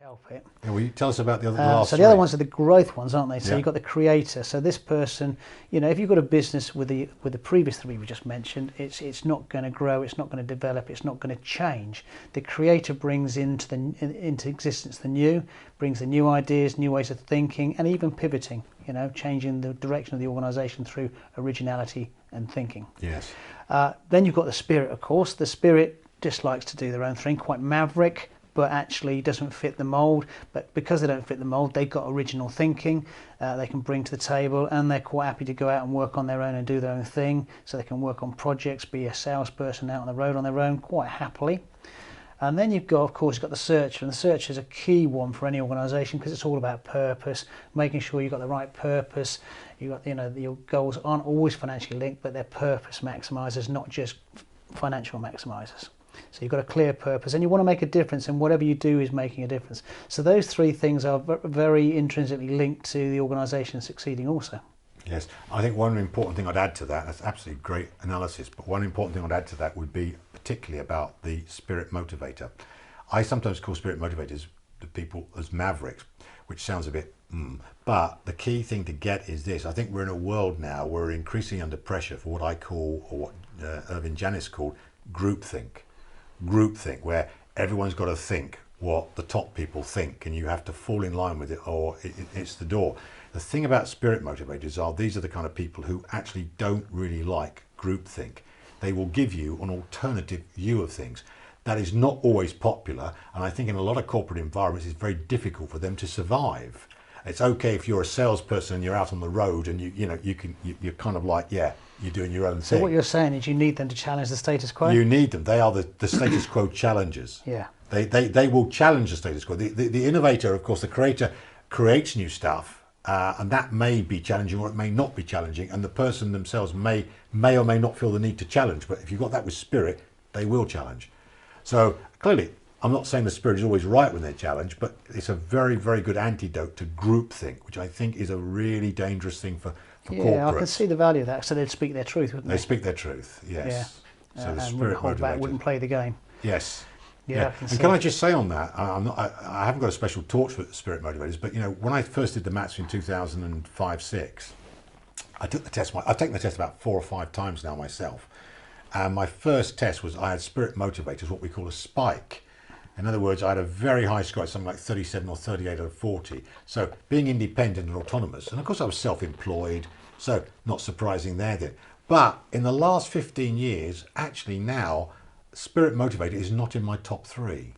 help it. Yeah, will you tell us about the last so the other ones are the growth ones, aren't they? So yeah. you've got the creator. So this person, you know, if you've got a business with the previous three we just mentioned, it's not going to grow, it's not going to develop, it's not going to change. The creator brings into existence the new, brings the new ideas, new ways of thinking, and even pivoting. You know, changing the direction of the organisation through originality and thinking. Yes. Then you've got the spirit, of course. The spirit just likes to do their own thing, quite maverick, but actually doesn't fit the mould. But because they don't fit the mould, they've got original thinking they can bring to the table, and they're quite happy to go out and work on their own and do their own thing. So they can work on projects, be a salesperson out on the road on their own quite happily. And then you've got, of course, you've got the searcher, and the searcher is a key one for any organisation because it's all about purpose, making sure you've got the right purpose. You got, you know, your goals aren't always financially linked, but they're purpose maximisers, not just financial maximisers. So you've got a clear purpose, and you want to make a difference, and whatever you do is making a difference. So those three things are very intrinsically linked to the organisation succeeding also. Yes, I think one important thing I'd add to that, that's absolutely great analysis, but one important thing I'd add to that would be particularly about the spirit motivator. I sometimes call spirit motivators the people as mavericks, which sounds a bit, but the key thing to get is this. I think we're in a world now where we're increasingly under pressure for what I call, or what Irvin Janis called, groupthink. Groupthink, where everyone's got to think what the top people think, and you have to fall in line with it, or it's the door. The thing about spirit motivators are these are the kind of people who actually don't really like groupthink. They will give you an alternative view of things that is not always popular, and I think in a lot of corporate environments it's very difficult for them to survive. It's okay if you're a salesperson and you're out on the road and you're kind of like, yeah, you're doing your own thing. So what you're saying is you need them to challenge the status quo? You need them. They are the status quo challengers. Yeah. They will challenge the status quo. The innovator, of course, the creator creates new stuff, and that may be challenging or it may not be challenging, and the person themselves may or may not feel the need to challenge. But if you've got that with spirit, they will challenge. So clearly, I'm not saying the spirit is always right when they challenge, but it's a very, very good antidote to groupthink, which I think is a really dangerous thing for corporates. Yeah, I can see the value of that. So they'd speak their truth, wouldn't they? They speak their truth, yes. Yeah. So the and spirit wouldn't hold back, motivator. wouldn't play the game. Yes. Yeah. And can I just say on that, I haven't got a special torch for spirit motivators, but you know, when I first did the maths in 2005-06, I took the test. I've taken the test about 4 or 5 times now myself. And my first test was I had spirit motivators, what we call a spike. In other words, I had a very high score, something like 37 or 38 out of 40. So being independent and autonomous, and of course I was self-employed, so not surprising there then. But in the last 15 years, actually now, spirit motivator is not in my top 3.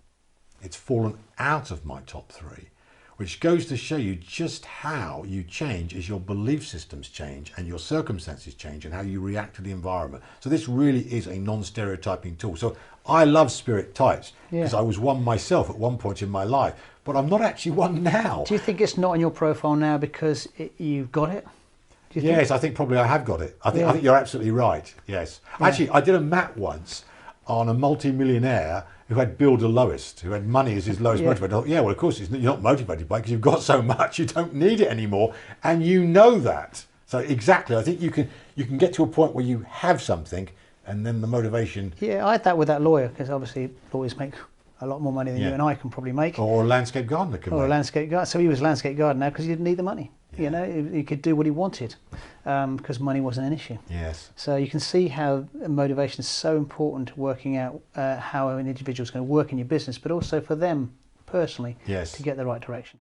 It's fallen out of my top 3, which goes to show you just how you change as your belief systems change and your circumstances change and how you react to the environment. So this really is a non-stereotyping tool. So I love spirit types because I was one myself at one point in my life, but I'm not actually one now. Do you think it's not on your profile now because you've got it? Yes, I think probably I have got it. I think you're absolutely right. Yes. Yeah. Actually, I did a map once on a multi-millionaire who had Bill the lowest, who had money as his lowest motivator. I thought, yeah, well, of course, you're not motivated by it because you've got so much, you don't need it anymore. And you know that. So exactly, I think you can get to a point where you have something and then the motivation. Yeah, I had that with that lawyer because obviously lawyers make a lot more money than you and I can probably make. Or a landscape gardener can make. Or a landscape gardener. So he was a landscape gardener now because he didn't need the money. Yeah. You know, he could do what he wanted because money wasn't an issue. Yes. So you can see how motivation is so important to working out how an individual is going to work in your business, but also for them personally to get the right direction.